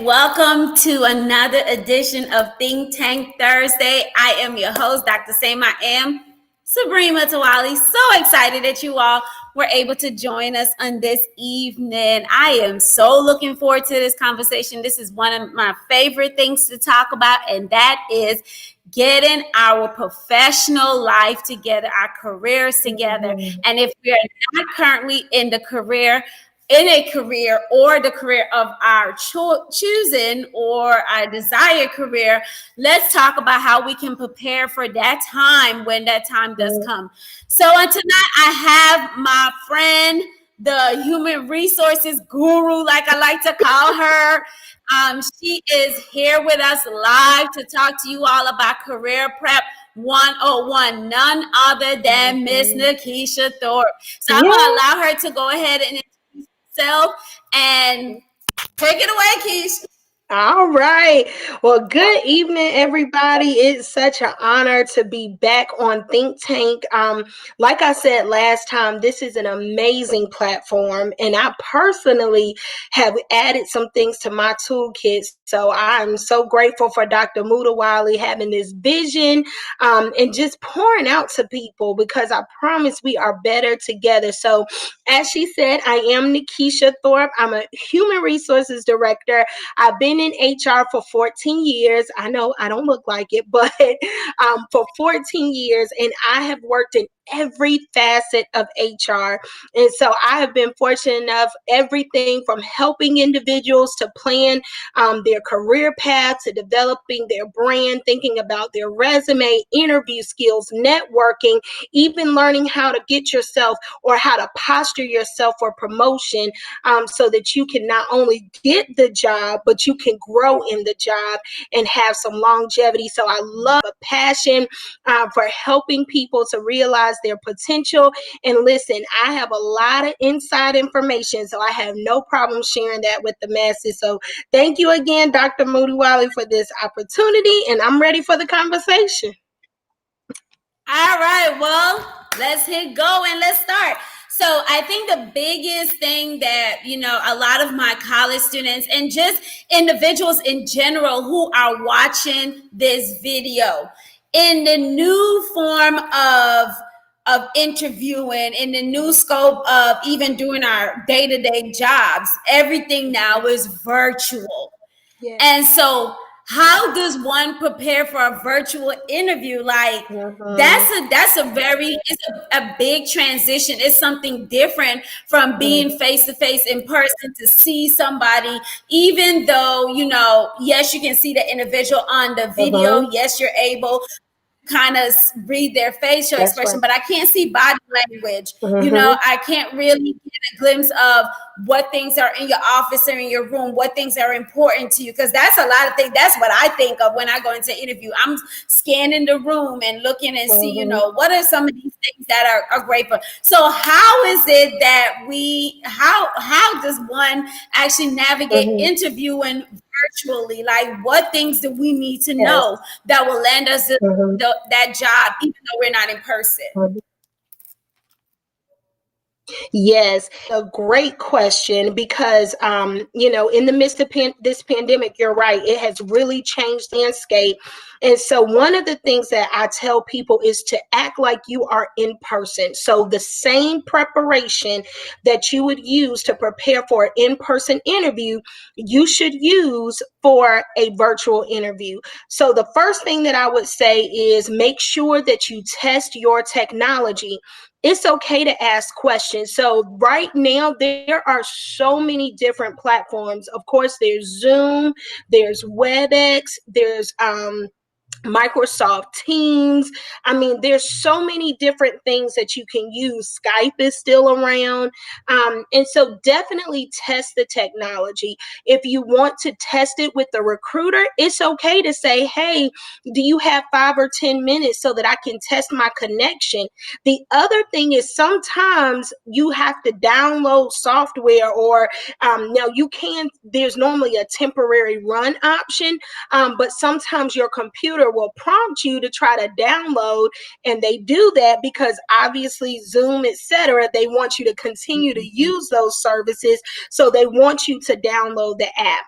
Welcome to another edition of Think Tank Thursday. I am your host, Dr. Same I Am, Sabrina Tawali. So excited that you all were able to join us on this evening. I am so looking forward to this conversation. This is one of my favorite things to talk about, and that is getting our professional life together, our careers together. And if we are not currently in a career or the career of our choosing or our desired career, let's talk about how we can prepare for that time when that time does come. So tonight I have my friend, the human resources guru, like I like to call her. She is here with us live to talk to you all about career prep 101, none other than Miss Nikisha Thorpe. So I'm going to allow her to go ahead and self and take it away, Keish. All right. Well, good evening, everybody. It's such an honor to be back on Think Tank. Like I said last time, this is an amazing platform, and I personally have added some things to my toolkit. So I'm so grateful for Dr. Mutawali having this vision and just pouring out to people, because I promise we are better together. So as she said, I am Nikisha Thorpe. I'm a human resources director. I've been in HR for 14 years. I know I don't look like it, but for 14 years, and I have worked in every facet of HR. And so I have been fortunate enough, everything from helping individuals to plan their career path, to developing their brand, thinking about their resume, interview skills, networking, even learning how to get yourself or how to posture yourself for promotion, so that you can not only get the job, but you can grow in the job and have some longevity. So I love a passion for helping people to realize their potential. And listen, I have a lot of inside information, so I have no problem sharing that with the masses. So thank you again, Dr. Mutawali, for this opportunity, and I'm ready for the conversation. All right, well, let's hit go and let's start. So I think the biggest thing that, a lot of my college students and just individuals in general who are watching this video, in the new form of interviewing, in the new scope of even doing our day-to-day jobs, everything now is virtual. Yes. And so how does one prepare for a virtual interview? Like that's a big transition. It's something different from being face to face in person, to see somebody, even though, yes, you can see the individual on the video. Yes, you're able kind of read their facial expression, but I can't see body language. I can't really get a glimpse of what things are in your office or in your room, what things are important to you, because that's a lot of things. That's what I think of when I go into interview. I'm scanning the room and looking and see, what are some of these things that are great for. So how is it that how does one actually navigate interviewing virtually? Like, what things do we need to know that will land us that job, even though we're not in person? Yes, a great question, because, in the midst of this pandemic, you're right, it has really changed the landscape. And so one of the things that I tell people is to act like you are in person. So the same preparation that you would use to prepare for an in-person interview, you should use for a virtual interview. So the first thing that I would say is make sure that you test your technology. It's okay to ask questions. So right now, there are so many different platforms. Of course, there's Zoom, there's WebEx, there's Microsoft Teams. I mean, there's so many different things that you can use. Skype is still around. And so definitely test the technology. If you want to test it with the recruiter, it's okay to say, hey, do you have 5 or 10 minutes so that I can test my connection? The other thing is sometimes you have to download software, or now you can, there's normally a temporary run option, but sometimes your computer recruiter will prompt you to try to download, and they do that because obviously Zoom, etc., they want you to continue to use those services, so they want you to download the app.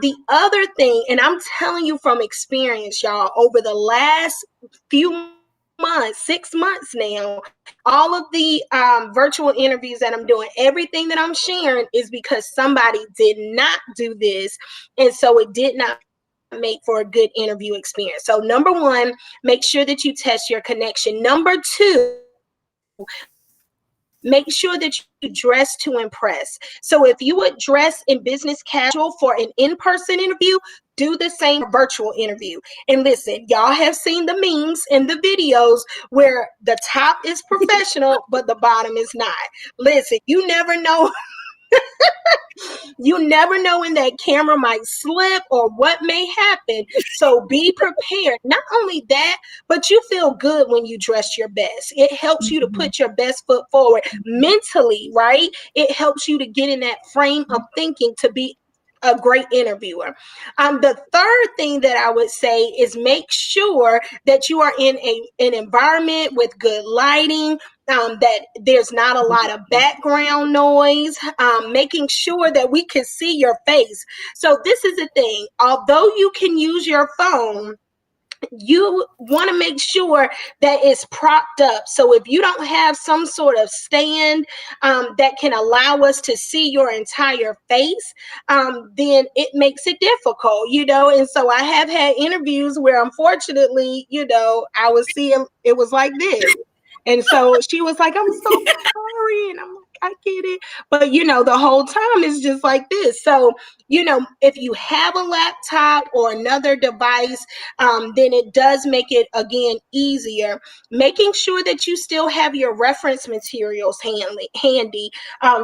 The other thing, and I'm telling you from experience, y'all, over the last few months, 6 months now, all of the virtual interviews that I'm doing, everything that I'm sharing is because somebody did not do this, and so it did not make for a good interview experience. So number one, make sure that you test your connection. Number two, make sure that you dress to impress. So if you would dress in business casual for an in-person interview, do the same virtual interview. And listen, y'all have seen the memes and the videos where the top is professional, but the bottom is not. Listen, you never know. You never know when that camera might slip or what may happen. So be prepared. Not only that, but you feel good when you dress your best. It helps you to put your best foot forward mentally, right? It helps you to get in that frame of thinking to be a great interviewer. The third thing that I would say is make sure that you are in an environment with good lighting, that there's not a lot of background noise, making sure that we can see your face. So this is the thing, although you can use your phone, you want to make sure that it's propped up. So if you don't have some sort of stand that can allow us to see your entire face, then it makes it difficult, And so I have had interviews where, unfortunately, I was seeing it was like this. And so she was like, I'm so sorry. And I'm like, I get it. But, the whole time it's just like this. So, if you have a laptop or another device, then it does make it, again, easier. Making sure that you still have your reference materials handy.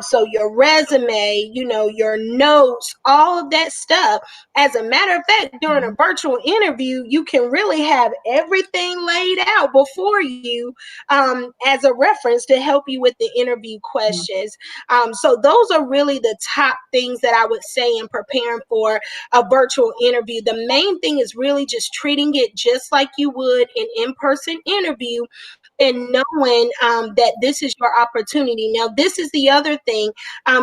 So your resume, your notes, all of that stuff. As a matter of fact, during a virtual interview, you can really have everything laid out before you, as a reference to help you with the interview questions. So those are really the top things that I would say in preparing for a virtual interview. The main thing is really just treating it just like you would an in-person interview, and knowing that this is your opportunity. Now, this is the other thing.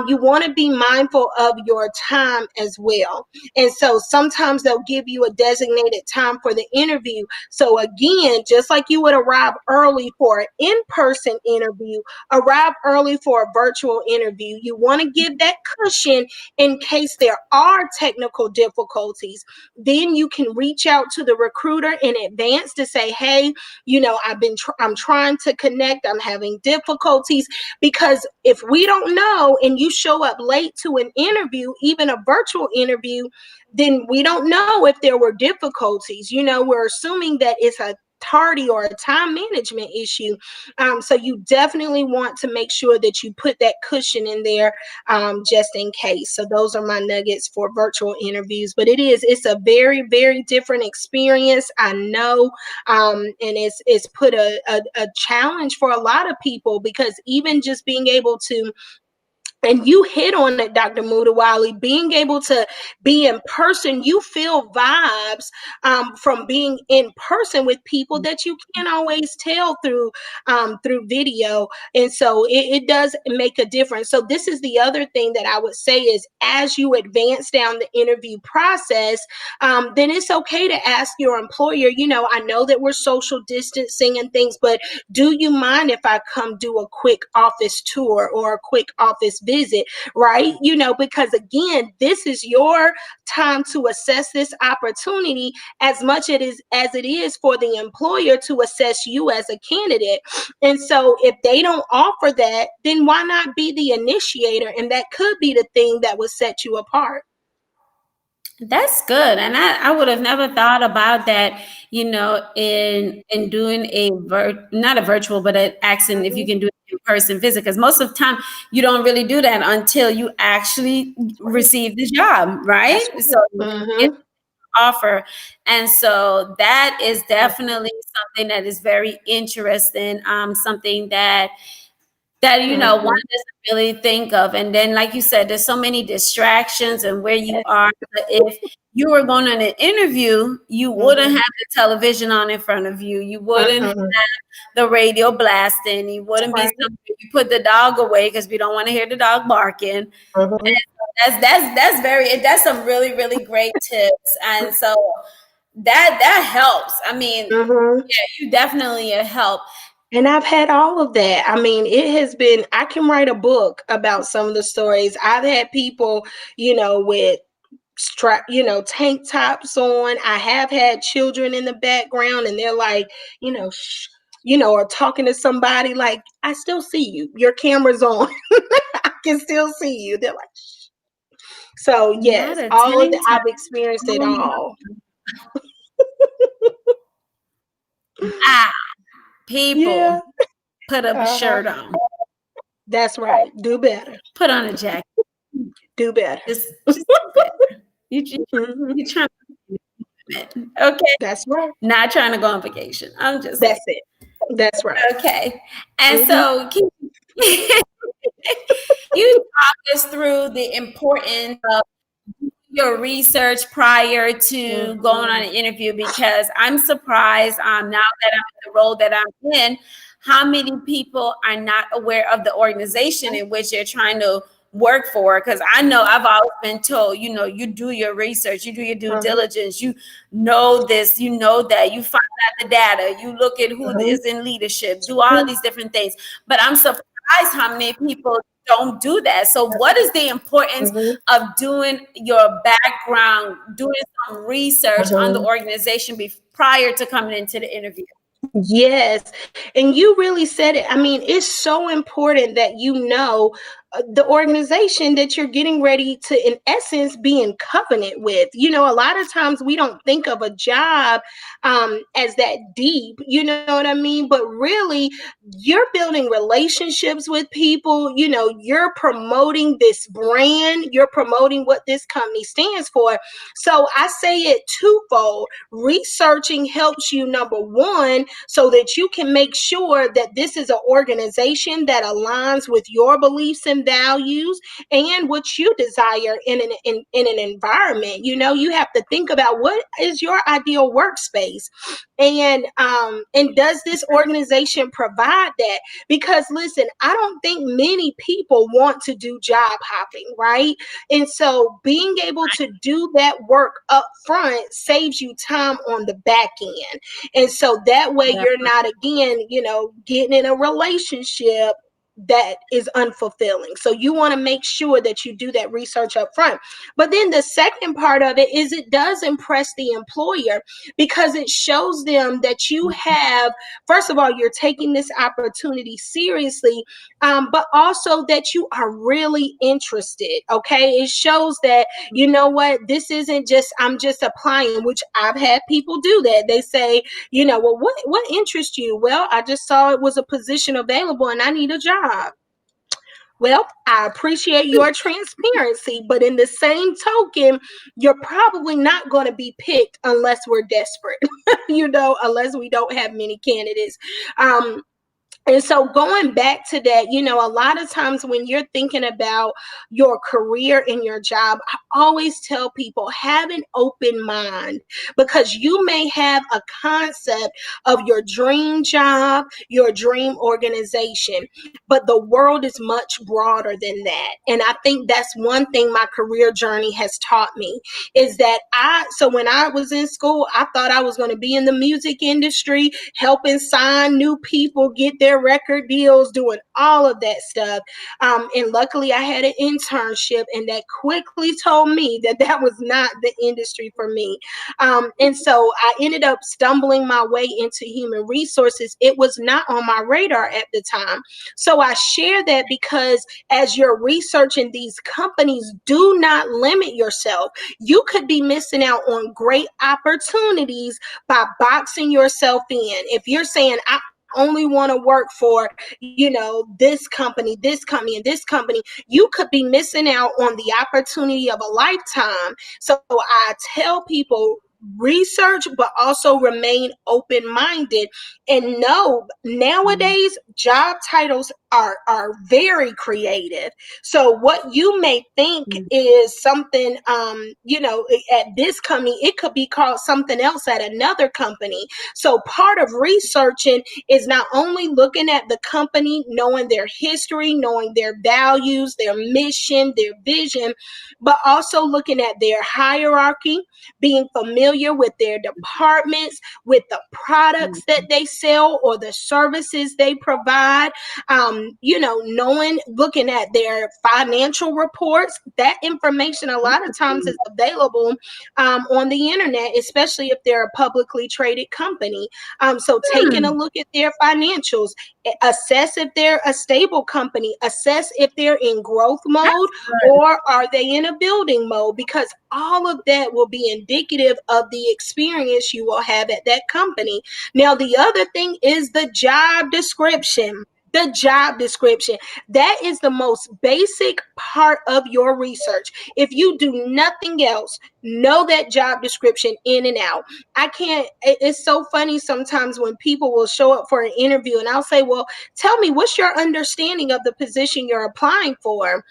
You want to be mindful of your time as well. And so sometimes they'll give you a designated time for the interview. So again, just like you would arrive early for an in-person interview, arrive early for a virtual interview. You want to give that cushion in case there are technical difficulties. Then you can reach out to the recruiter in advance to say, hey, I'm trying to connect, I'm having difficulties. Because if we don't know and you show up late to an interview, even a virtual interview, then we don't know if there were difficulties. We're assuming that it's a tardy or a time management issue. So you definitely want to make sure that you put that cushion in there, just in case. So those are my nuggets for virtual interviews. But it's a very, very different experience, I know. And it's put a challenge for a lot of people, because even just being able to, and you hit on it, Dr. Mutawali, being able to be in person, you feel vibes from being in person with people that you can't always tell through video. And so it does make a difference. So this is the other thing that I would say is, as you advance down the interview process, then it's okay to ask your employer, I know that we're social distancing and things, but do you mind if I come do a quick office tour or a quick office visit, right? Because again, this is your time to assess this opportunity as much as it is for the employer to assess you as a candidate. And so if they don't offer that, then why not be the initiator? And that could be the thing that would set you apart. That's good. And I would have never thought about that, in doing not a virtual, but asking if you can do an in-person visit. Because most of the time you don't really do that until you actually receive the job, right? So it's offer. And so that is definitely something that is very interesting. Something that that one doesn't really think of. And then, like you said, there's so many distractions and where you are. But if you were going on an interview, you wouldn't have the television on in front of you. You wouldn't have the radio blasting. You wouldn't be somewhere. You put the dog away because we don't want to hear the dog barking. And that's some really, really great tips. And so that helps. I mean, you definitely help. And I've had all of that. I mean, it has been, I can write a book about some of the stories. I've had people, with tank tops on. I have had children in the background and they're like, shh, or talking to somebody like, I still see you. Your camera's on. I can still see you. They're like, shh. So yes, all of that, I've experienced it all. People, put a shirt on. That's right. Do better. Put on a jacket. Do better. Just do better. You're trying to, okay. That's right. Not trying to go on vacation. I'm just. That's it. That's right. Okay. And so you talk us through the importance of your research prior to going on an interview, because I'm surprised now that I'm in the role that I'm in, how many people are not aware of the organization in which they're trying to work for. Because I know I've always been told, you do your research, you do your due diligence, you know this, you know that, you find out the data, you look at who is in leadership, do all of these different things. But I'm surprised how many people don't do that. So what is the importance of doing your background, doing some research on the organization prior to coming into the interview? Yes. And you really said it. I mean, it's so important that you know the organization that you're getting ready to, in essence, be in covenant with. A lot of times we don't think of a job as that deep, you know what I mean? But really, you're building relationships with people. You're promoting this brand. You're promoting what this company stands for. So I say it twofold. Researching helps you, number one, so that you can make sure that this is an organization that aligns with your beliefs and values and what you desire in an environment. You have to think about what is your ideal workspace, and does this organization provide that? Because listen, I don't think many people want to do job hopping, right? And so being able to do that work up front saves you time on the back end. And so that way you're not, again, getting in a relationship that is unfulfilling. So you want to make sure that you do that research up front. But then the second part of it is it does impress the employer, because it shows them that you have, first of all, you're taking this opportunity seriously, but also that you are really interested. Okay. It shows that, you know what, this isn't just, I'm just applying, which I've had people do that. They say, well, what interests you? Well, I just saw it was a position available and I need a job. Well, I appreciate your transparency, but in the same token, you're probably not going to be picked unless we're desperate, unless we don't have many candidates. And so going back to that, a lot of times when you're thinking about your career and your job, I always tell people, have an open mind, because you may have a concept of your dream job, your dream organization, but the world is much broader than that. And I think that's one thing my career journey has taught me, is that so when I was in school, I thought I was going to be in the music industry, helping sign new people, get their record deals, doing all of that stuff. And luckily I had an internship, and that quickly told me that was not the industry for me. And so I ended up stumbling my way into human resources. It was not on my radar at the time. So I share that because as you're researching these companies, do not limit yourself. You could be missing out on great opportunities by boxing yourself in. If you're saying, I only want to work for, this company, and this company, you could be missing out on the opportunity of a lifetime. So I tell people, research, but also remain open-minded, and know nowadays job titles are very creative. So what you may think is something, at this company, it could be called something else at another company. So part of researching is not only looking at the company, knowing their history, knowing their values, their mission, their vision, but also looking at their hierarchy, being familiar with their departments, with the products that they sell or the services they provide, knowing, looking at their financial reports. That information a lot of times is available on the internet, especially if they're a publicly traded company. So taking a look at their financials, assess if they're a stable company, assess if they're in growth mode or are they in a building mode, because all of that will be indicative of the experience you will have at that company. Now, the other thing is the job description. The job description. That is the most basic part of your research. If you do nothing else, know that job description in and out. It's so funny sometimes when people will show up for an interview and I'll say, well, tell me, what's your understanding of the position you're applying for?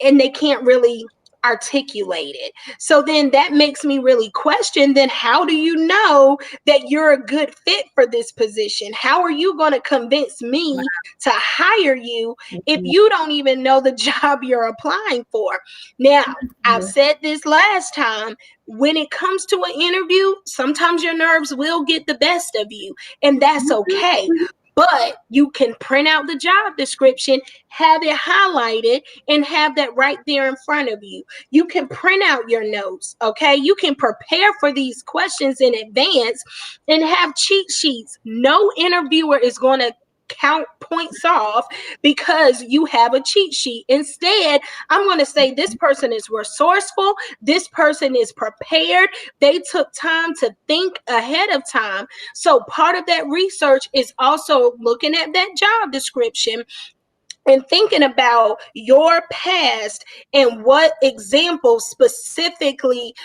And they can't really articulate it. So then that makes me really question, then how do you know that you're a good fit for this position? How are you going to convince me to hire you if you don't even know the job you're applying for? Now, I've said this last time, when it comes to an interview, sometimes your nerves will get the best of you, and that's okay. But you can print out the job description, have it highlighted, and have that right there in front of you. You can print out your notes, okay? You can prepare for these questions in advance and have cheat sheets. No interviewer is going to count points off because you have a cheat sheet. Instead, I'm going to say this person is resourceful, this person is prepared, they took time to think ahead of time. So part of that research is also looking at that job description and thinking about your past and what examples specifically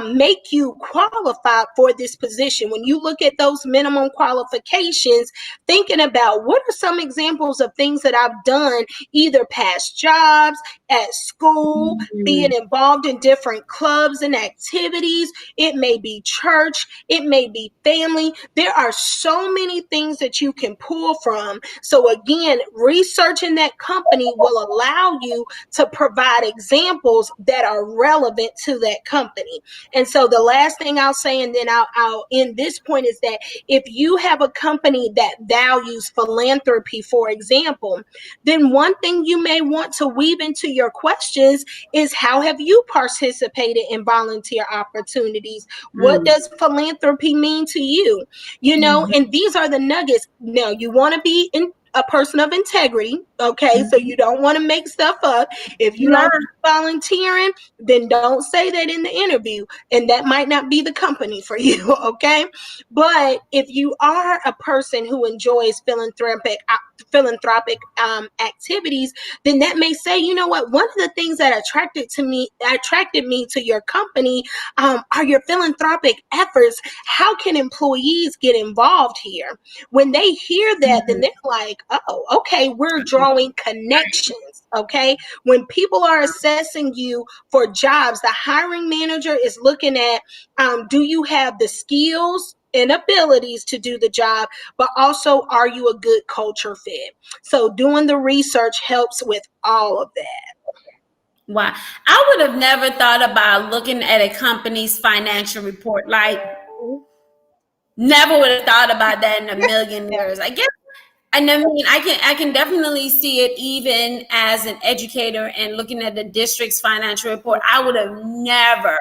make you qualified for this position. When you look at those minimum qualifications, thinking about what are some examples of things that I've done, either past jobs, at school, being involved in different clubs and activities. It may be church, it may be family. There are so many things that you can pull from. So again, researching that company will allow you to provide examples that are relevant to that company. And so the last thing I'll say, and then I'll end this point, is that if you have a company that values philanthropy, for example, then one thing you may want to weave into your questions is, how have you participated in volunteer opportunities? What does philanthropy mean to you? And these are the nuggets. Now, you want to be a person of integrity, okay? So you don't want to make stuff up. If you're not volunteering, then don't say that in the interview, and that might not be the company for you, okay? But if you are a person who enjoys philanthropic activities, then that may say, you know what, one of the things that attracted me to your company are your philanthropic efforts. How can employees get involved here? When they hear that, then they're like, oh, okay, we're drawing connections, okay? When people are assessing you for jobs, the hiring manager is looking at, do you have the skills and abilities to do the job, but also, are you a good culture fit? So doing the research helps with all of that. Wow. I would have never thought about looking at a company's financial report. Like, never would have thought about that in a million years. I guess. And I mean, I can definitely see it even as an educator and looking at the district's financial report. I would have never,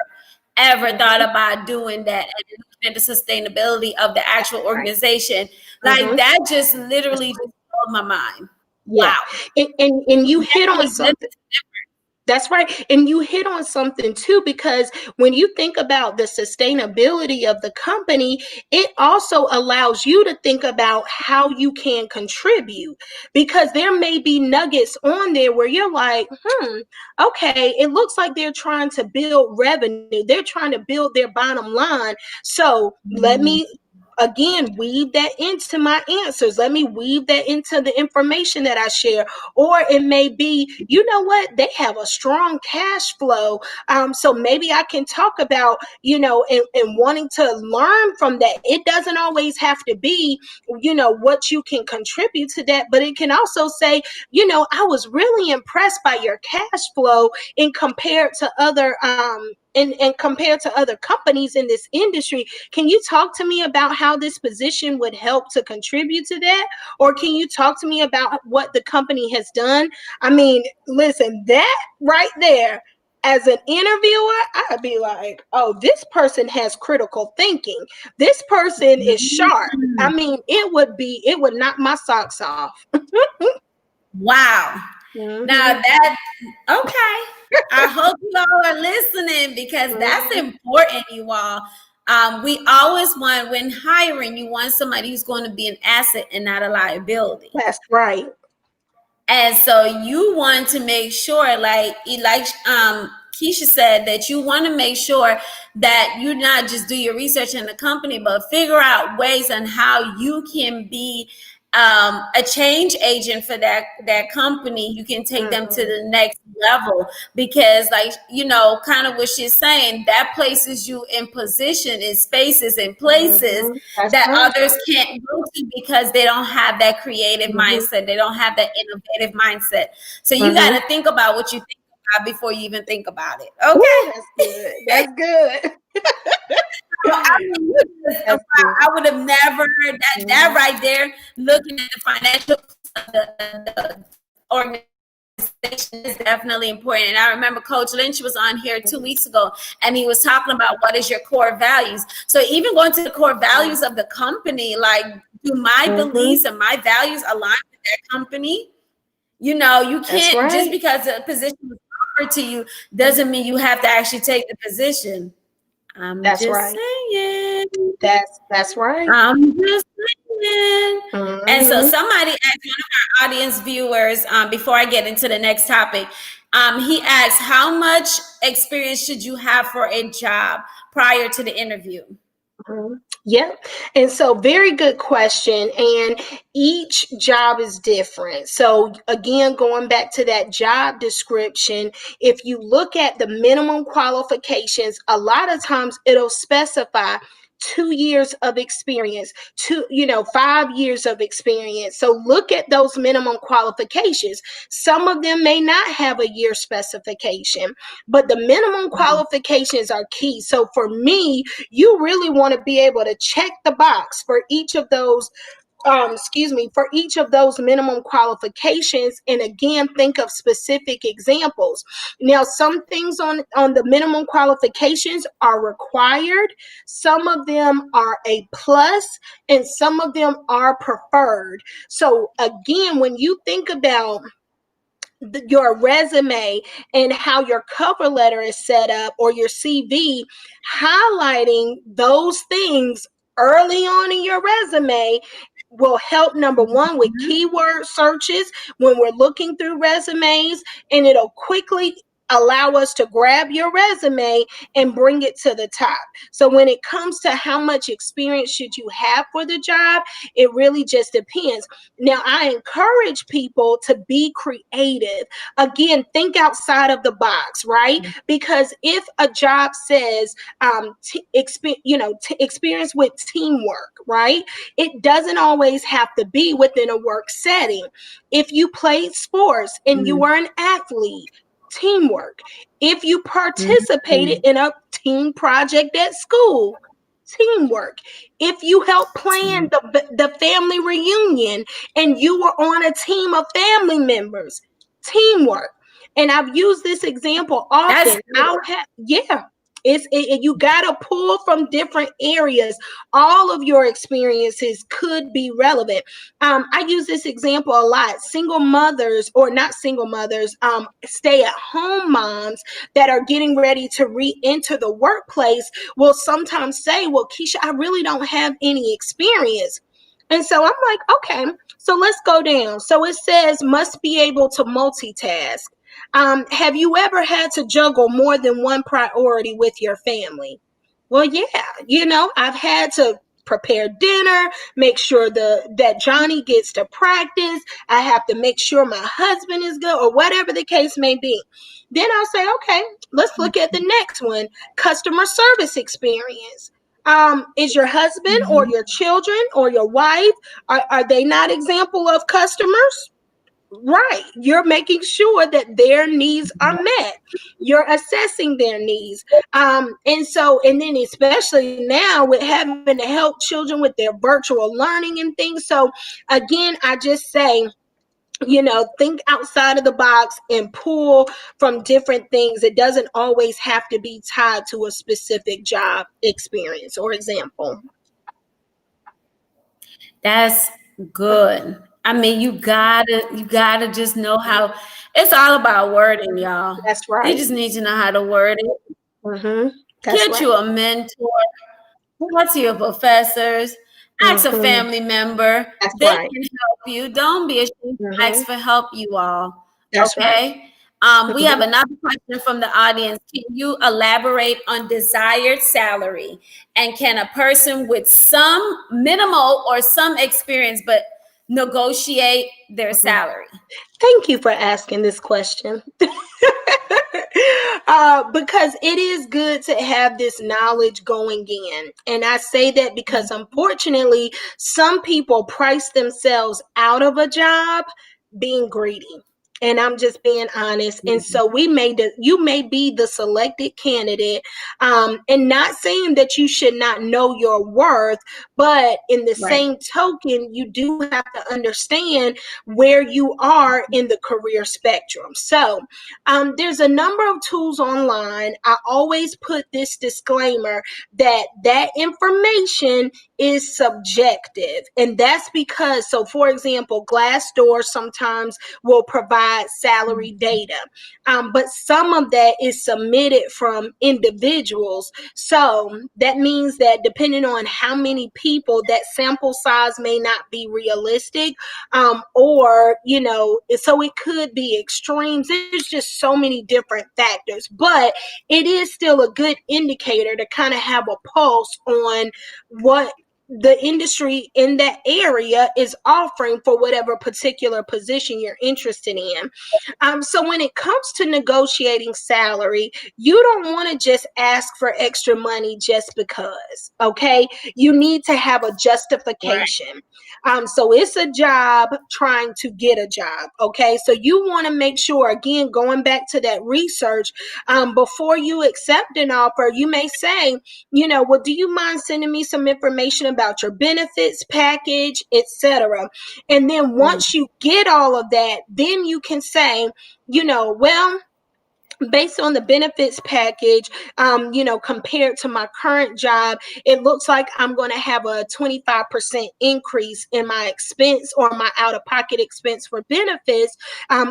ever thought about doing that and looking at the sustainability of the actual organization. Like that just literally just blew my mind. Yeah. Wow. And you hit on something. That's right. And you hit on something too, because when you think about the sustainability of the company, it also allows you to think about how you can contribute, because there may be nuggets on there where you're like, okay, it looks like they're trying to build revenue. They're trying to build their bottom line. So let me again, weave that into my answers. Let me weave that into the information that I share. Or it may be, you know what, they have a strong cash flow. So maybe I can talk about, and wanting to learn from that. It doesn't always have to be, what you can contribute to that, but it can also say, I was really impressed by your cash flow in compared to other and compared to other companies in this industry. Can you talk to me about how this position would help to contribute to that? Or can you talk to me about what the company has done? I mean, listen, that right there, as an interviewer, I'd be like, oh, this person has critical thinking. This person is sharp. I mean, it would knock my socks off. Wow. Mm-hmm. Now that, okay. I hope you all are listening, because that's important, you all. We always want, when hiring, you want somebody who's going to be an asset and not a liability. That's right. And so you want to make sure, like Keisha said, that you want to make sure that you not just do your research in the company, but figure out ways on how you can be a change agent for that company. You can take them to the next level, because, like, kind of what she's saying, that places you in position, in spaces, in places that others can't go to, because they don't have that creative mindset. They don't have that innovative mindset. So you got to think about what you think about before you even think about it. Okay. Ooh, that's good. I would have never, that right there, looking at the financial, the organization is definitely important. And I remember Coach Lynch was on here 2 weeks ago, and he was talking about what is your core values. So even going to the core values of the company, like, do my beliefs and my values align with that company? You can't, just because a position was offered to you doesn't mean you have to actually take the position. That's just right. saying. That's right. I'm just saying. And so somebody asked, one of our audience viewers, before I get into the next topic, he asked, how much experience should you have for a job prior to the interview? Yeah. And so very good question. And each job is different. So again, going back to that job description, if you look at the minimum qualifications, a lot of times it'll specify 2 years of experience, 5 years of experience. So look at those minimum qualifications. Some of them may not have a year specification, but the minimum qualifications are key. So for me, you really want to be able to check the box for each of those for each of those minimum qualifications, and again, think of specific examples. Now, some things on the minimum qualifications are required, some of them are a plus, and some of them are preferred. So again, when you think about your resume and how your cover letter is set up, or your CV, highlighting those things early on in your resume will help, number one, with keyword searches when we're looking through resumes, and it'll quickly allow us to grab your resume and bring it to the top. So when it comes to how much experience should you have for the job, it really just depends. Now, I encourage people to be creative. Again, think outside of the box, right? Because if a job says experience with teamwork, right? It doesn't always have to be within a work setting. If you played sports and you were an athlete, teamwork. If you participated in a team project at school, teamwork. If you helped plan the family reunion and you were on a team of family members, teamwork. And I've used this example often. You got to pull from different areas. All of your experiences could be relevant. I use this example a lot. Single mothers, or not single mothers, stay-at-home moms that are getting ready to re-enter the workplace will sometimes say, well, Keisha, I really don't have any experience. And so I'm like, okay, so let's go down. So it says must be able to multitask. Have you ever had to juggle more than one priority with your family? Well, yeah, I've had to prepare dinner, make sure that Johnny gets to practice. I have to make sure my husband is good, or whatever the case may be. Then I'll say, okay, let's look at the next one, customer service experience. Is your husband or your children or your wife, are they not example of customers? Right. You're making sure that their needs are met. You're assessing their needs. And then especially now with having to help children with their virtual learning and things. So again, I just say, think outside of the box and pull from different things. It doesn't always have to be tied to a specific job experience or example. That's good. I mean, you gotta just know how. It's all about wording, y'all. That's You right. just need to know how to word it. That's Get right. you a mentor. Talk to your professors. Ask a family member. That's They right. can help you. Don't be ashamed to ask for help, you all. That's right. Okay. We have another question from the audience. Can you elaborate on desired salary? And can a person with some minimal or some experience but negotiate their salary? Thank you for asking this question. Because it is good to have this knowledge going in. And I say that because unfortunately, some people price themselves out of a job being greedy. And I'm just being honest. And so you may be the selected candidate, and not saying that you should not know your worth, but in the same token, you do have to understand where you are in the career spectrum. So there's a number of tools online. I always put this disclaimer that information is subjective. And that's because, so for example, Glassdoor sometimes will provide salary data, but some of that is submitted from individuals. So that means that depending on how many people, that sample size may not be realistic, or, so it could be extremes. There's just so many different factors, but it is still a good indicator to kind of have a pulse on what the industry in that area is offering for whatever particular position you're interested in. So when it comes to negotiating salary, you don't want to just ask for extra money just because, okay? You need to have a justification. So it's a job trying to get a job, okay? So you want to make sure, again, going back to that research, before you accept an offer, you may say, well, do you mind sending me some information about your benefits package, etc.? And then once you get all of that, then you can say, well, based on the benefits package, compared to my current job, it looks like I'm going to have a 25% increase in my expense or my out-of-pocket expense for benefits.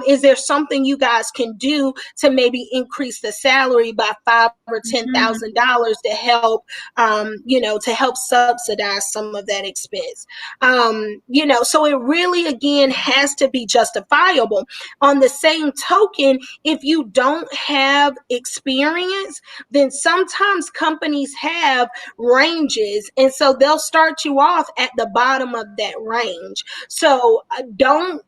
Is there something you guys can do to maybe increase the salary by $5,000 or $10,000 to help, to help subsidize some of that expense? So it really, again, has to be justifiable. On the same token, if you don't have experience, then sometimes companies have ranges, and so they'll start you off at the bottom of that range. So don't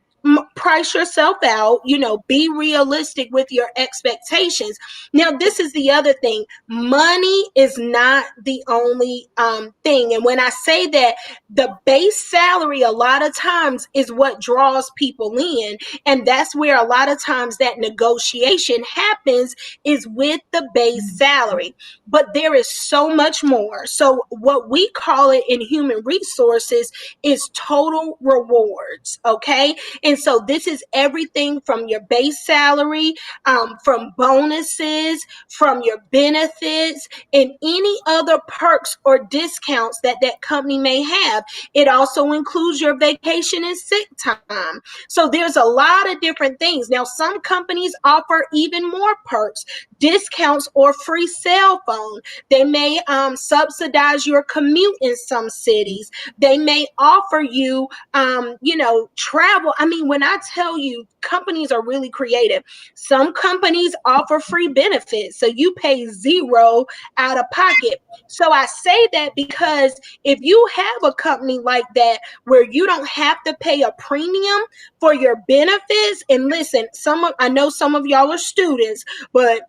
price yourself out, be realistic with your expectations. Now, this is the other thing. Money is not the only thing. And when I say that, the base salary a lot of times is what draws people in. And that's where a lot of times that negotiation happens, is with the base salary. But there is so much more. So what we call it in human resources is total rewards. Okay. And so this is everything from your base salary, from bonuses, from your benefits, and any other perks or discounts that company may have. It also includes your vacation and sick time. So there's a lot of different things. Now, some companies offer even more perks, discounts, or free cell phone. They may subsidize your commute in some cities. They may offer you, travel. I mean, mean, when I tell you, companies are really creative. Some companies offer free benefits, so you pay zero out of pocket. So I say that because if you have a company like that where you don't have to pay a premium for your benefits, and listen, I know some of y'all are students, but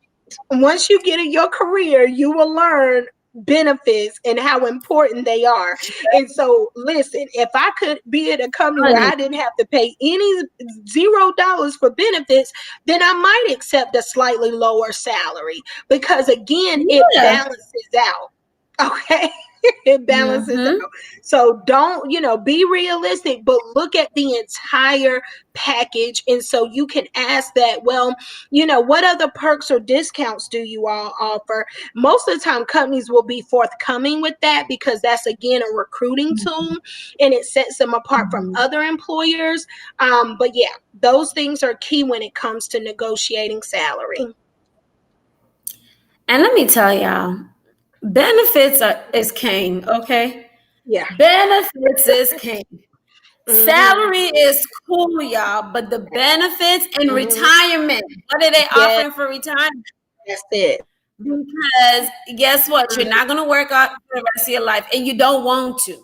once you get in your career, you will learn benefits and how important they are. And so listen, if I could be at a company where I didn't have to pay any $0 for benefits, then I might accept a slightly lower salary, because again, it balances out. Okay. It balances out. So don't, be realistic, but look at the entire package. And so you can ask that, well, what other perks or discounts do you all offer? Most of the time, companies will be forthcoming with that, because that's, again, a recruiting tool, and it sets them apart from other employers. But yeah, those things are key when it comes to negotiating salary. And let me tell y'all, benefits is king, okay? Yeah. Benefits is king. Salary is cool, y'all, but the benefits and retirement, what are they offering for retirement? That's it. Because guess what? You're not going to work out for the rest of your life, and you don't want to.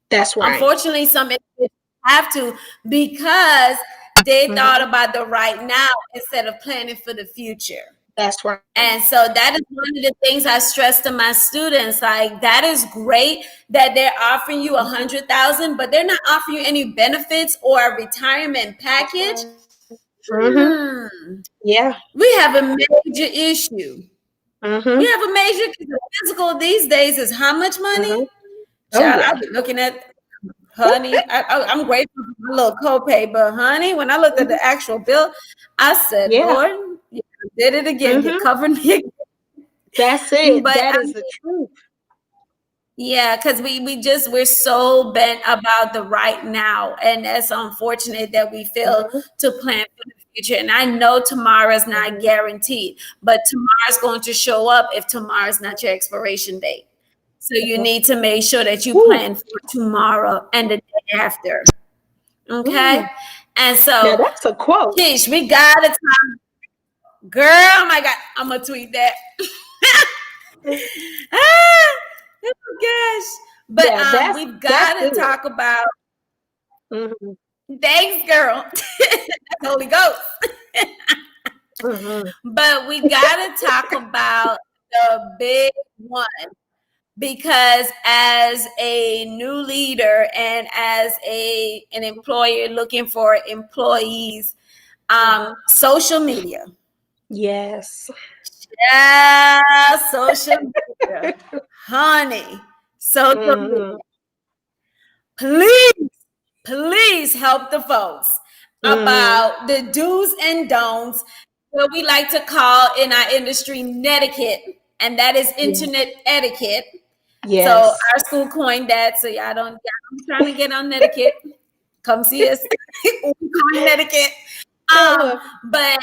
That's right. Unfortunately, some individuals have to, because they thought about the right now instead of planning for the future. That's right. And so that is one of the things I stress to my students. Like, that is great that they're offering you $100,000, but they're not offering you any benefits or a retirement package. Yeah. We have a major issue. We have a major, the physical these days is how much money? Child, I'll be looking at, honey, I'm grateful for my little copay, but honey, when I looked at the actual bill, I said, Lord, you did it again. You covered me again. That's it. But that is the truth. Yeah, because we're so bent about the right now. And that's unfortunate that we fail to plan for the future. And I know tomorrow's not guaranteed, but tomorrow's going to show up if tomorrow's not your expiration date. So you need to make sure that you plan for tomorrow and the day after. Okay? And so now that's a quote. Keish, we got to talk. Girl, oh my God, I'm going to tweet that. Oh gosh. But we've got to talk about thanks, girl. That's Holy Ghost. But we got to talk about the big one, because as a new leader and as an employer looking for employees, social media. Yes. Yeah, social media. Honey, social media. Please help the folks about the do's and don'ts, what we like to call in our industry netiquette, and that is internet etiquette. Yes. So our school coined that. So y'all don't be trying to get on netiquette. Come see us. We call netiquette. But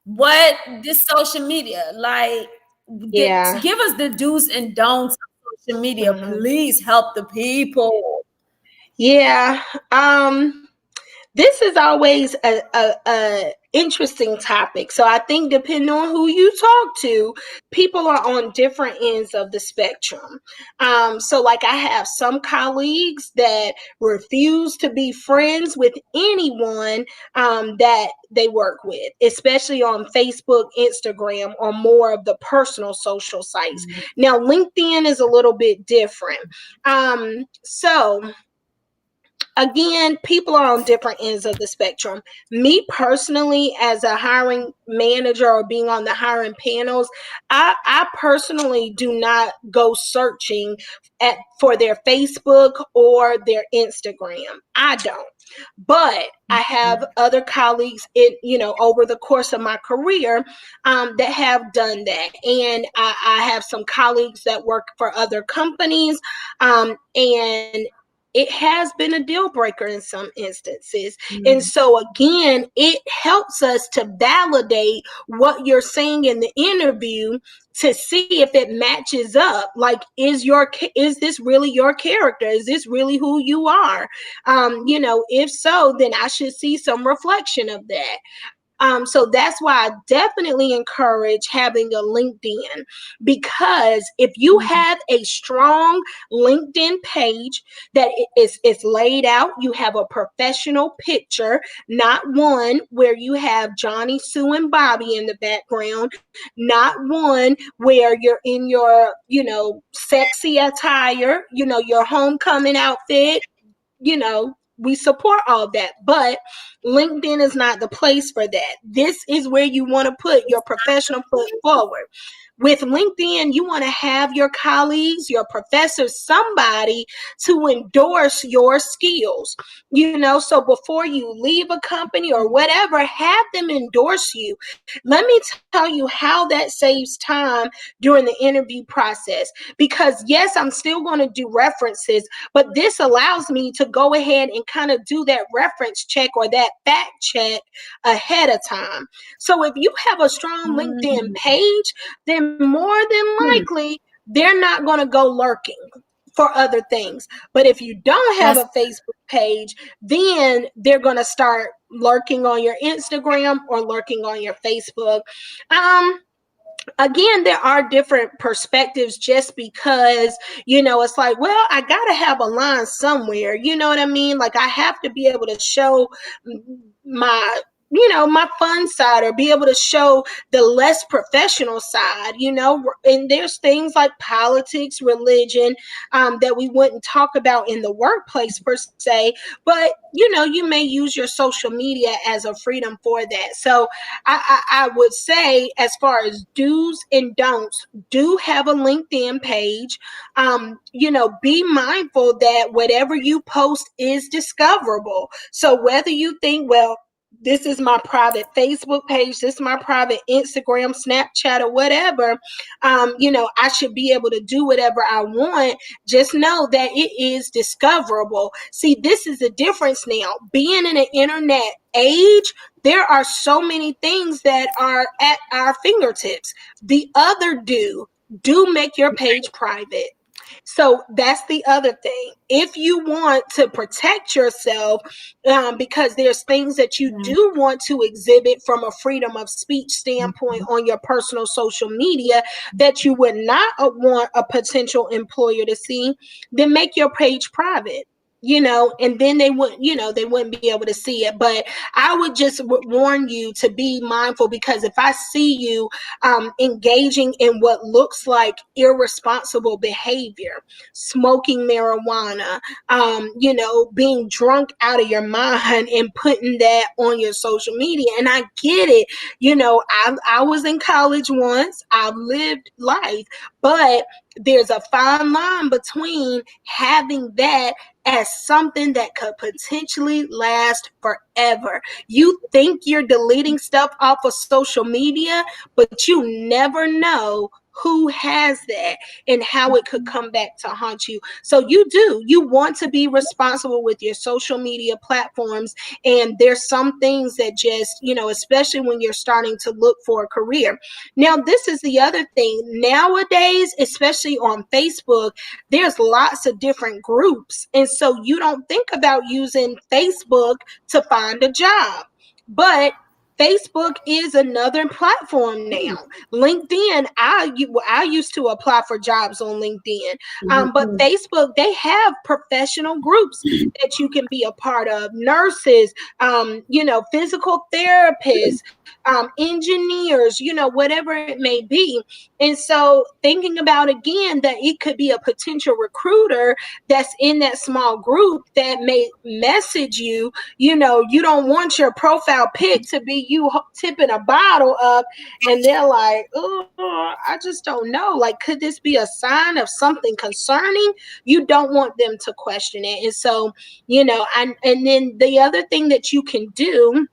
what this social media, like, give us the do's and don'ts of social media. Please help the people. Yeah. This is always a interesting topic. So I think depending on who you talk to, people are on different ends of the spectrum. So like, I have some colleagues that refuse to be friends with anyone that they work with, especially on Facebook, Instagram, or more of the personal social sites. Now, LinkedIn is a little bit different. So again, people are on different ends of the spectrum. Me personally, as a hiring manager or being on the hiring panels, I personally do not go searching for their Facebook or their Instagram. I don't. But I have other colleagues over the course of my career that have done that. And I have some colleagues that work for other companies, and it has been a deal breaker in some instances. Mm. And so again, it helps us to validate what you're saying in the interview to see if it matches up. Like, is this really your character? Is this really who you are? If so, then I should see some reflection of that. So that's why I definitely encourage having a LinkedIn, because if you have a strong LinkedIn page that is laid out, you have a professional picture, not one where you have Johnny, Sue, and Bobby in the background, not one where you're in your, sexy attire, your homecoming outfit, we support all of that, but LinkedIn is not the place for that. This is where you want to put your professional foot forward. With LinkedIn, you want to have your colleagues, your professors, somebody to endorse your skills. So before you leave a company or whatever, have them endorse you. Let me tell you how that saves time during the interview process. Because yes, I'm still going to do references, but this allows me to go ahead and kind of do that reference check or that fact check ahead of time. So if you have a strong LinkedIn page, then more than likely they're not going to go lurking for other things. But if you don't have a Facebook page, then they're going to start lurking on your Instagram or lurking on your Facebook. Again, there are different perspectives, just because, it's like, well, I got to have a line somewhere. You know what I mean? Like, I have to be able to show my my fun side, or be able to show the less professional side, and there's things like politics, religion, that we wouldn't talk about in the workplace per se, but you may use your social media as a freedom for that. So I would say, as far as do's and don'ts, do have a LinkedIn page. Be mindful that whatever you post is discoverable. So whether you think, well, this is my private Facebook page, this is my private Instagram, Snapchat, or whatever, I should be able to do whatever I want. Just know that it is discoverable. See, this is the difference now. Being in an internet age, there are so many things that are at our fingertips. The other do make your page private. So that's the other thing. If you want to protect yourself, because there's things that you do want to exhibit from a freedom of speech standpoint on your personal social media that you would not want a potential employer to see, then make your page private. And then they wouldn't be able to see it. But I would just warn you to be mindful, because if I see you engaging in what looks like irresponsible behavior, smoking marijuana, being drunk out of your mind and putting that on your social media, and I get it. I was in college once, I've lived life, but there's a fine line between having that as something that could potentially last forever. You think you're deleting stuff off of social media, but you never know who has that and how it could come back to haunt you. So you want to be responsible with your social media platforms. And there's some things that just, especially when you're starting to look for a career. Now, this is the other thing. Nowadays, especially on Facebook, there's lots of different groups. And so you don't think about using Facebook to find a job. But Facebook is another platform now. LinkedIn, I used to apply for jobs on LinkedIn, but Facebook, they have professional groups that you can be a part of. Nurses, physical therapists, engineers, whatever it may be. And so thinking about, again, that it could be a potential recruiter that's in that small group that may message you, you don't want your profile pic to be you tipping a bottle up, and they're like, oh, I just don't know. Like, could this be a sign of something concerning? You don't want them to question it. And so, and then the other thing that you can do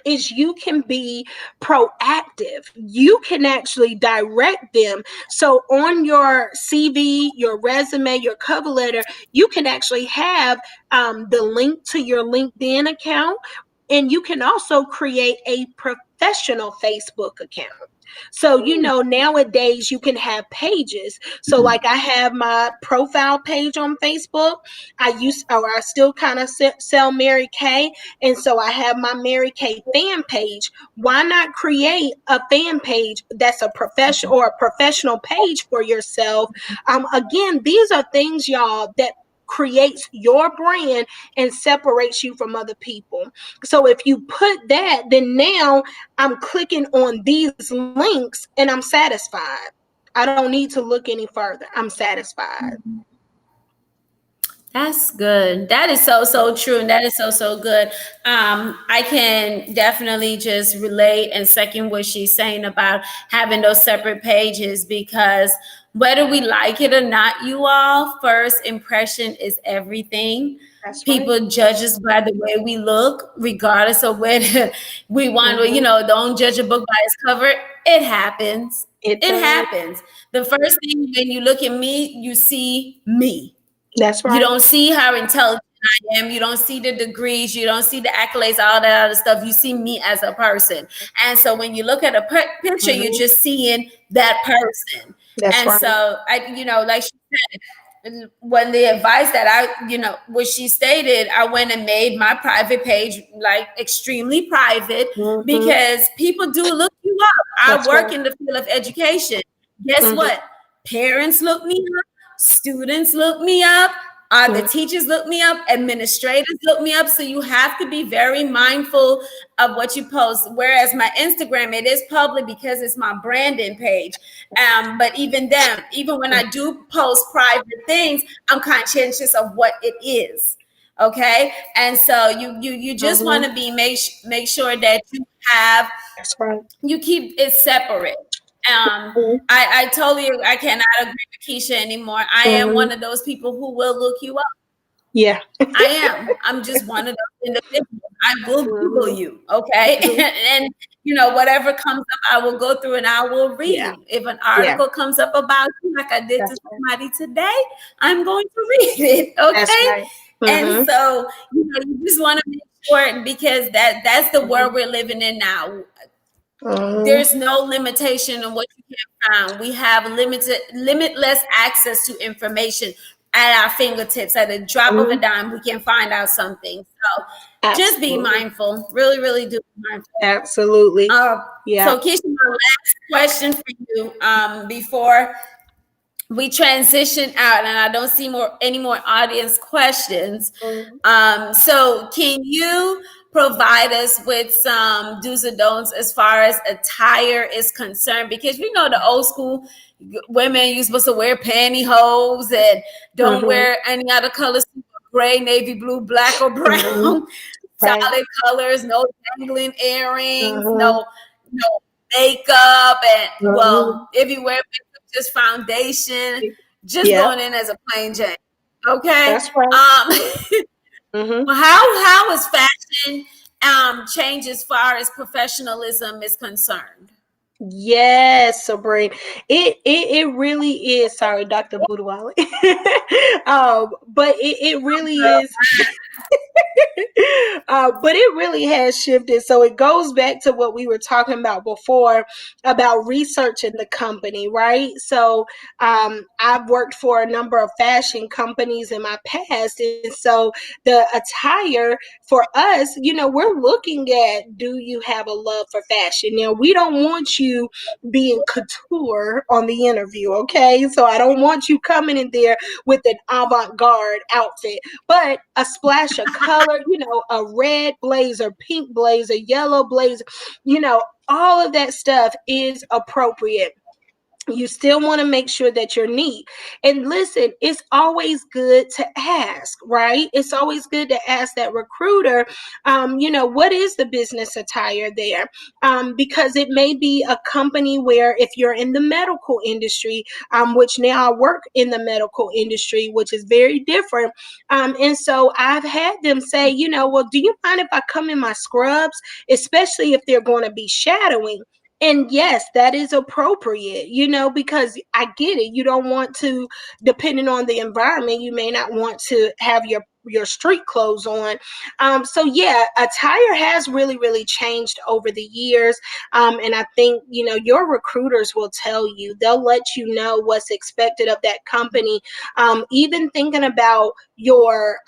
is you can be proactive. You can actually direct them. So on your CV, your resume, your cover letter, you can actually have the link to your LinkedIn account, and you can also create a professional Facebook account. So, nowadays you can have pages. So, like, I have my profile page on Facebook. I still kind of sell Mary Kay. And so I have my Mary Kay fan page. Why not create a fan page that's a professional page for yourself? Again, these are things, y'all, that creates your brand and separates you from other people. So if you put that, then now I'm clicking on these links and I'm satisfied. I don't need to look any further. I'm satisfied. That's good. That is so true, and that is so good. I can definitely just relate and second what she's saying about having those separate pages, because whether we like it or not, you all, first impression is everything. That's People right. judge us by the way we look, regardless of whether we want to, don't judge a book by its cover. It happens. It It does. happens. The first thing when you look at me, you see me. That's right. You don't see how intelligent I am. You don't see the degrees. You don't see the accolades, all that other stuff. You see me as a person. And so when you look at a picture, you're just seeing that person. That's and right. so like she said, when the advice that what she stated, I went and made my private page like extremely private, because people do look you up. That's I work right. in the field of education. Guess what? Parents look me up. Students look me up. The teachers look me up. Administrators look me up. So you have to be very mindful of what you post. Whereas my Instagram, it is public because it's my branding page. But even then, even when I do post private things, I'm conscientious of what it is. Okay, and so you just want to be make sure that you have. That's right. You keep it separate. I told you I cannot agree with Keisha anymore. I am one of those people who will look you up. Yeah. I am. I'm just one of those individuals. I will Google you, okay? and whatever comes up, I will go through and I will read. Yeah. If an article comes up about you, like I did to somebody today, I'm going to read it, okay? That's right. And so, you just want to make sure, because that's the world we're living in now. There's no limitation on what you can find. We have limitless access to information at our fingertips. At a drop of a dime, we can find out something. So just be mindful. Really, really do be mindful. Absolutely. Yeah. So Keisha, my last question for you before we transition out, and I don't see any more audience questions. So can you provide us with some do's and don'ts as far as attire is concerned? Because we know the old school women, you're supposed to wear pantyhose and don't wear any other colors, gray, navy blue, black, or brown. Solid colors, no dangling earrings, no makeup, and well, if you wear makeup, just foundation, just going in as a plain Jane. Okay. That's right. How is fashion change as far as professionalism is concerned? Yes, Sabrina. It really is. Sorry, Dr. Budwali. But it really is. But it really has shifted. So it goes back to what we were talking about before about researching the company, right? So I've worked for a number of fashion companies in my past. And so the attire for us, we're looking at, do you have a love for fashion? Now, we don't want you being couture on the interview, okay? So I don't want you coming in there with an avant-garde outfit, but a splash of color, a red blazer, pink blazer, yellow blazer, all of that stuff is appropriate. You still want to make sure that you're neat. And listen, it's always good to ask, right? It's always good to ask that recruiter, what is the business attire there? Because it may be a company where, if you're in the medical industry, which now I work in the medical industry, which is very different. And so I've had them say, well, do you mind if I come in my scrubs, especially if they're going to be shadowing? And yes, that is appropriate, because I get it. You don't want to, depending on the environment, you may not want to have your street clothes on. So yeah, attire has really, really changed over the years. And I think, your recruiters will tell you, they'll let you know what's expected of that company. Even thinking about your,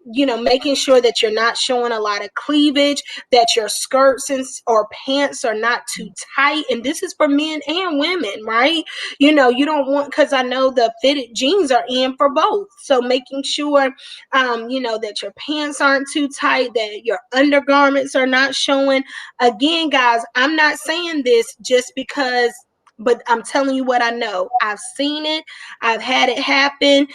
making sure that you're not showing a lot of cleavage, that your skirts or pants are not too tight. And this is for men and women, right? You don't want, because I know the fitted jeans are in for both. So making sure, that your pants aren't too tight, that your undergarments are not showing. Again, guys, I'm not saying this just because, but I'm telling you what I know. I've seen it. I've had it happen.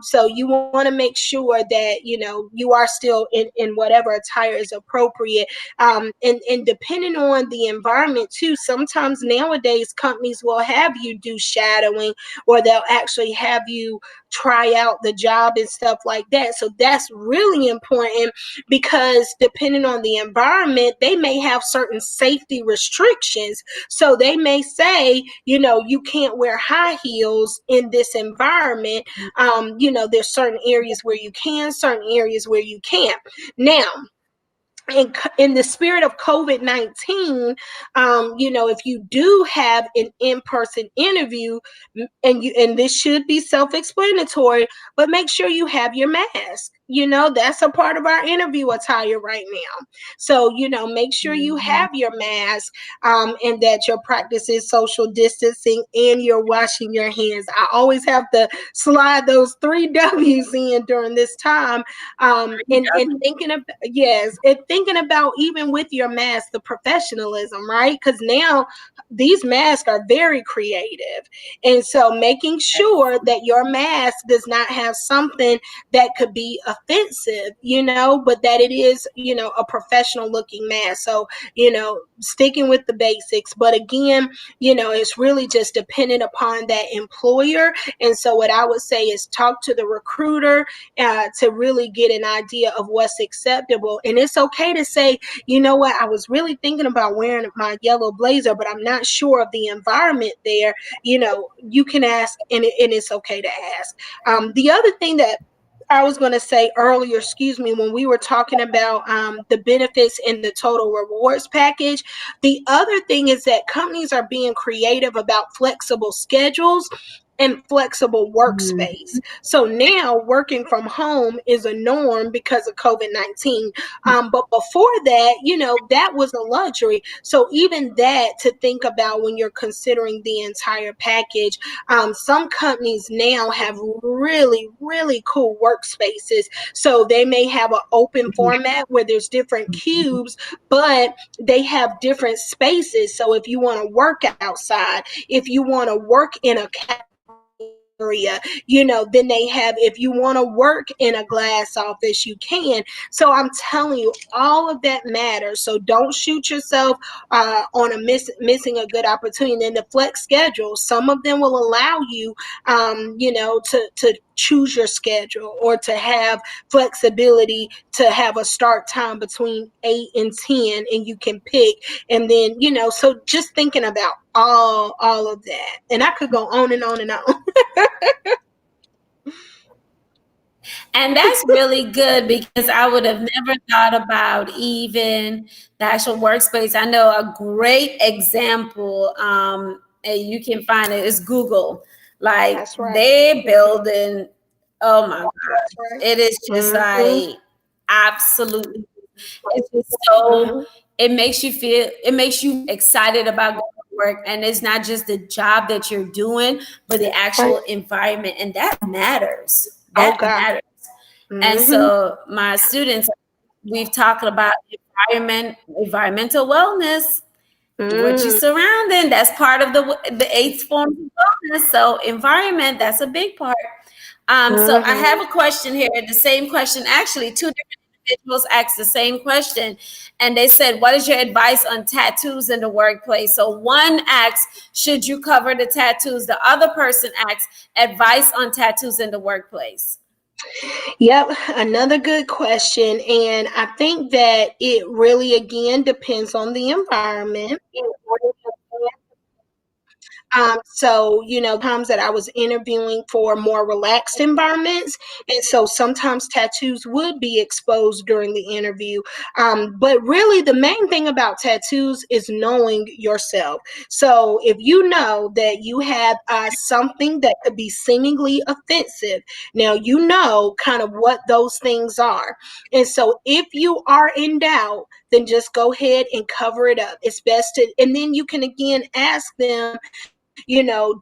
So you want to make sure that, you are still in whatever attire is appropriate. And depending on the environment too, sometimes nowadays companies will have you do shadowing, or they'll actually have you try out the job and stuff like that. So that's really important, because depending on the environment, they may have certain safety restrictions. So they may say, you can't wear high heels in this environment. There's certain areas where you can, certain areas where you can't. Now, in the spirit of COVID-19, if you do have an in-person interview, and this should be self-explanatory, but make sure you have your mask. That's a part of our interview attire right now. So, make sure you have your mask, and that your practice is social distancing and you're washing your hands. I always have to slide those 3 W's in during this time. And thinking about, yes, and thinking about, even with your mask, the professionalism, right? Because now these masks are very creative. And so making sure that your mask does not have something that could be offensive, but that it is, a professional looking mask. So, sticking with the basics. But again, it's really just dependent upon that employer. And so what I would say is talk to the recruiter to really get an idea of what's acceptable. And it's okay to say, what, I was really thinking about wearing my yellow blazer, but I'm not sure of the environment there. You can ask, and it's okay to ask. The other thing that I was going to say earlier, when we were talking about the benefits in the total rewards package, the other thing is that companies are being creative about flexible schedules and flexible workspace. So now working from home is a norm because of COVID-19. But before that, that was a luxury. So even that to think about when you're considering the entire package. Some companies now have really, really cool workspaces. So they may have an open format where there's different cubes, but they have different spaces. So if you want to work outside, if you want to work in a area, then they have, if you want to work in a glass office, you can. So I'm telling you, all of that matters. So don't shoot yourself on missing a good opportunity. And the flex schedule, some of them will allow you, to choose your schedule, or to have flexibility to have a start time between 8 and 10, and you can pick. And then, so just thinking about all of that. And I could go on and on and on. And that's really good, because I would have never thought about even the actual workspace. I know a great example, and you can find it, is Google. Like, That's right. They're building, oh my God, right. It is just like, absolutely. It's just so, it makes you excited about going to work. And it's not just the job that you're doing, but the actual environment. And that matters. That matters. And so my students, we've talked about environmental wellness. What you Mm, surrounding, that's part of the eighth form of wellness. So environment, that's a big part. So I mhm. have a question here, the same question, actually, two different individuals asked the same question, and they said, what is your advice on tattoos in the workplace? So one asked, should you cover the tattoos? The other person asked, advice on tattoos in the workplace. Yep, another good question. And I think that it really, again, depends on the environment. So, times that I was interviewing for more relaxed environments. And so sometimes tattoos would be exposed during the interview. But really, the main thing about tattoos is knowing yourself. So if you know that you have something that could be seemingly offensive, now you know kind of what those things are. And so if you are in doubt, then just go ahead and cover it up. It's best to, and then you can again ask them,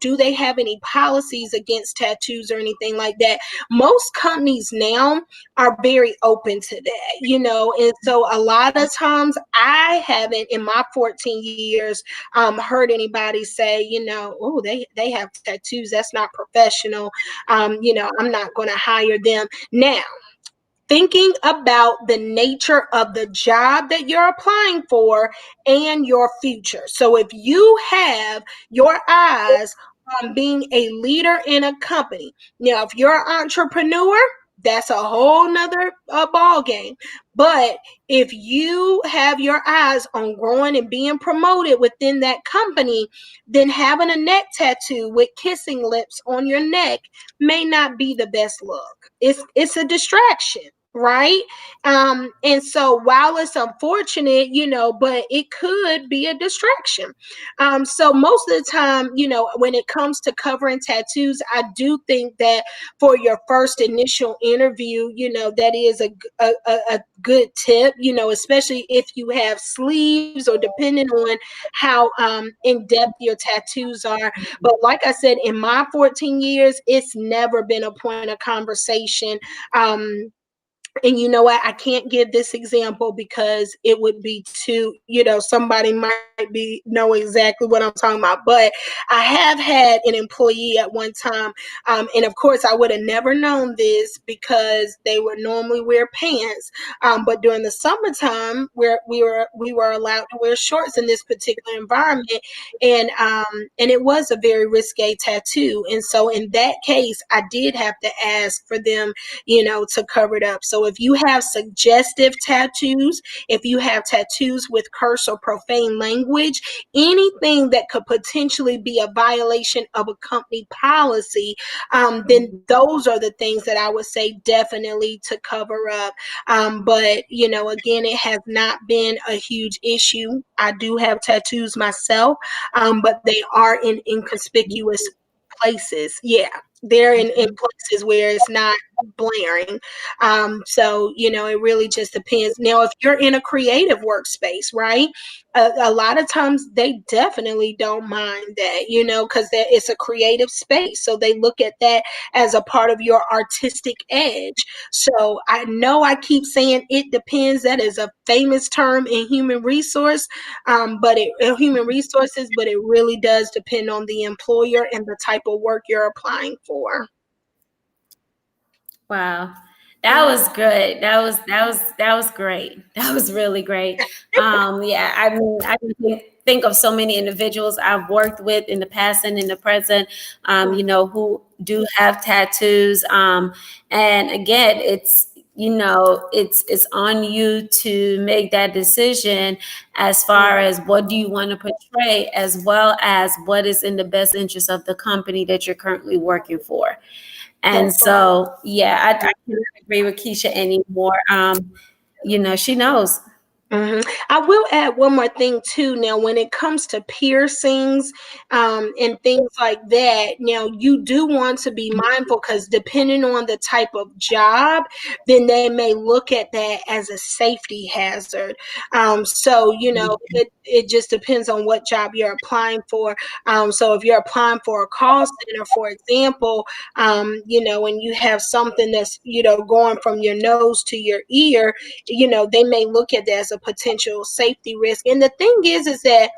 do they have any policies against tattoos or anything like that? Most companies now are very open to that, and so a lot of times I haven't in my 14 years heard anybody say, oh, they have tattoos. That's not professional. I'm not going to hire them. Now, thinking about the nature of the job that you're applying for and your future. So if you have your eyes on being a leader in a company, now if you're an entrepreneur, that's a whole nother ball game. But if you have your eyes on growing and being promoted within that company, then having a neck tattoo with kissing lips on your neck may not be the best look. It's a distraction, right? And so while it's unfortunate, but it could be a distraction. So most of the time, when it comes to covering tattoos, I do think that for your first initial interview, that is a good tip, especially if you have sleeves or depending on how in depth your tattoos are. But like I said, in my 14 years, it's never been a point of conversation. And you know what? I can't give this example because it would be too, somebody might be know exactly what I'm talking about. But I have had an employee at one time, and of course, I would have never known this because they would normally wear pants. But during the summertime, where we were allowed to wear shorts in this particular environment, and it was a very risque tattoo. And so in that case, I did have to ask for them, to cover it up. So if you have suggestive tattoos, if you have tattoos with curse or profane language, anything that could potentially be a violation of a company policy, then those are the things that I would say definitely to cover up. But, again, it has not been a huge issue. I do have tattoos myself, but they are in inconspicuous places. Yeah, they're in places where it's not blaring. So, it really just depends. Now, if you're in a creative workspace, right? A lot of times they definitely don't mind that, because it's a creative space. So they look at that as a part of your artistic edge. So I know I keep saying it depends. That is a famous term in human resources, but it really does depend on the employer and the type of work you're applying for. Wow. That was good. That was great. That was really great. Yeah, I mean, I can think of so many individuals I've worked with in the past and in the present, who do have tattoos. And again, it's on you to make that decision as far as what do you want to portray, as well as what is in the best interest of the company that you're currently working for. And That's right. so, yeah, I can't agree with Keisha anymore. She knows. I will add one more thing too. Now, when it comes to piercings and things like that, now you do want to be mindful because depending on the type of job, then they may look at that as a safety hazard. So, it just depends on what job you're applying for. So, if you're applying for a call center, for example, and you have something that's, going from your nose to your ear, they may look at that as a potential safety risk. And the thing is that,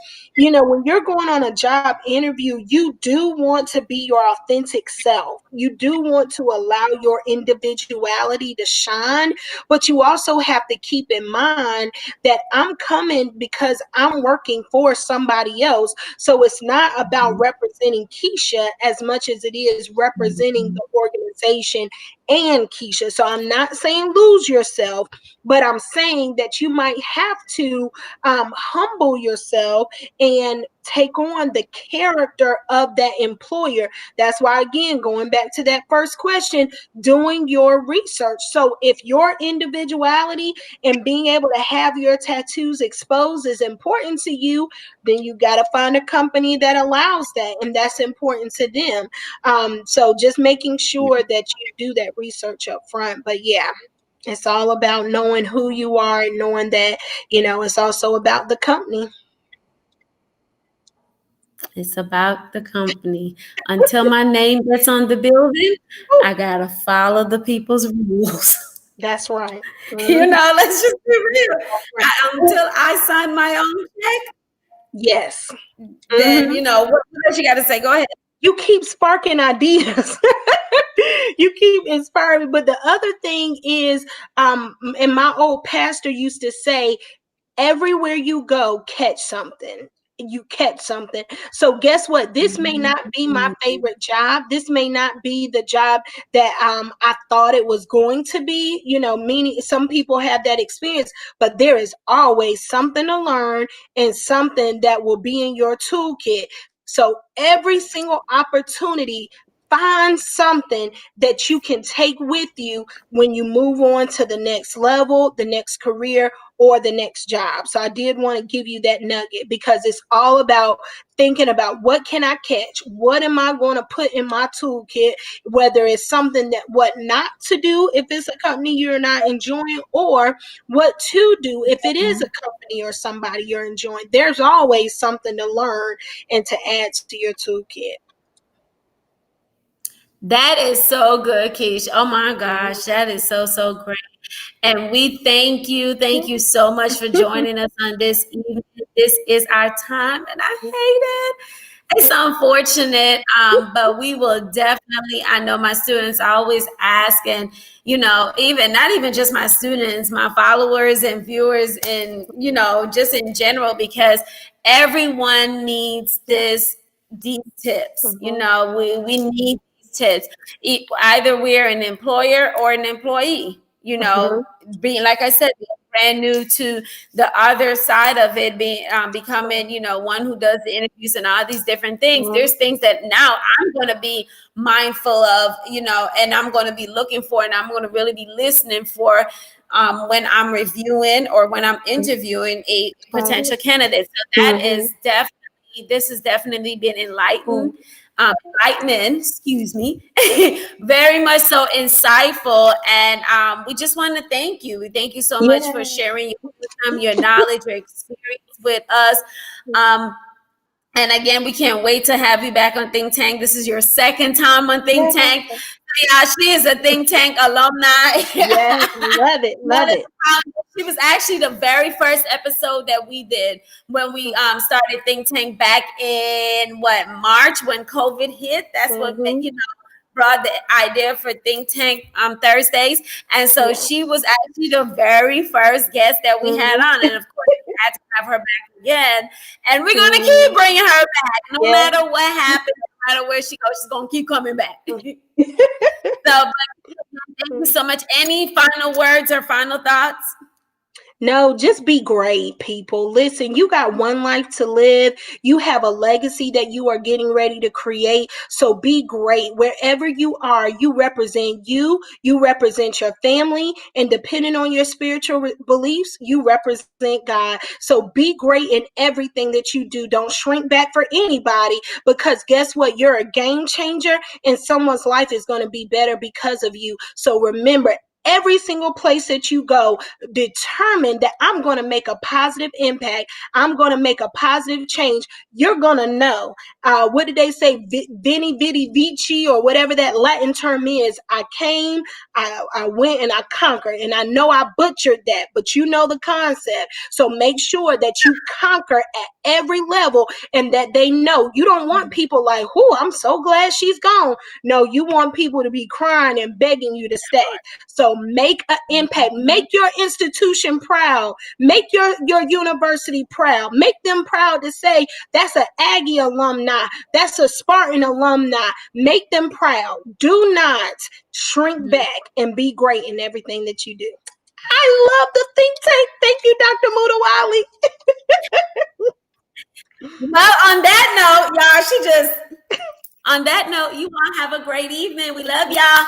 When you're going on a job interview, you do want to be your authentic self. You do want to allow your individuality to shine, but you also have to keep in mind that I'm coming because I'm working for somebody else. So it's not about representing Keisha as much as it is representing the organization and Keisha. So I'm not saying lose yourself, but I'm saying that you might have to humble yourself and take on the character of that employer. That's why, again, going back to that first question, doing your research. So if your individuality and being able to have your tattoos exposed is important to you, then you got to find a company that allows that, and that's important to them. So just making sure that you do that research up front. But yeah, it's all about knowing who you are and knowing that, it's also about the company. It's about the company. Until my name gets on the building, I gotta follow the people's rules. That's right. Let's just be real. Until I sign my own check, yes. Then what else you got to say? Go ahead. You keep sparking ideas. You keep inspiring. But the other thing is, and my old pastor used to say, everywhere you go, catch something. You catch something. So guess what? This may not be my favorite job. This may not be the job that I thought it was going to be, meaning some people have that experience, but there is always something to learn and something that will be in your toolkit. So every single opportunity, find something that you can take with you when you move on to the next level, the next career, or the next job. So I did want to give you that nugget because it's all about thinking about what can I catch? What am I going to put in my toolkit? Whether it's something what not to do if it's a company you're not enjoying, or what to do if it is a company or somebody you're enjoying. There's always something to learn and to add to your toolkit. That is so good, Keish. Oh my gosh, that is so, so great. And we thank you. Thank you so much for joining us on this evening. This is our time, and I hate it. It's unfortunate, but we will definitely, I know my students always ask, and, even not even just my students, my followers and viewers, and, just in general, because everyone needs these tips. We need tips. Either we're an employer or an employee, being, like I said, brand new to the other side of it, being becoming, one who does the interviews and all these different things. There's things that now I'm going to be mindful of, and I'm going to be looking for, and I'm going to really be listening for when I'm reviewing or when I'm interviewing a potential candidate. So that is definitely, this has definitely been enlightening, excuse me, very much so insightful. And we just want to thank you. We thank you so much for sharing your wisdom, your knowledge, your experience with us. And again, we can't wait to have you back on Think Tank. This is your second time on Think Tank. Yeah, she is a Think Tank alumni. Yes, love it, love it. She was actually the very first episode that we did when we started Think Tank back in March, when COVID hit. That's what brought the idea for Think Tank Thursdays. And so she was actually the very first guest that we had on. And of course, we had to have her back again. And we're going to keep bringing her back. No matter what happens, no matter where she goes, she's going to keep coming back. So, thank you so much. Any final words or final thoughts? No, just be great, people. Listen, you got one life to live. You have a legacy that you are getting ready to create. So be great. Wherever you are, you represent you represent your family, and depending on your spiritual beliefs, you represent God. So be great in everything that you do. Don't shrink back for anybody, because guess what? You're a game changer, and someone's life is going to be better because of you. So remember, every single place that you go, determine that I'm going to make a positive impact. I'm going to make a positive change. You're going to know. What did they say? Veni, vidi, vici, or whatever that Latin term is. I came, I went, and I conquered. And I know I butchered that, but you know the concept. So make sure that you conquer at every level and that they know. You don't want people like, "Whoo, I'm so glad she's gone." No, you want people to be crying and begging you to stay. So make an impact. Make your institution proud. Make your university proud. Make them proud to say, that's an Aggie alumni. That's a Spartan alumni. Make them proud. Do not shrink back and be great in everything that you do. I love the think tank. Thank you, Dr. Mutawali. Well, on that note, y'all, on that note, you all have a great evening. We love y'all.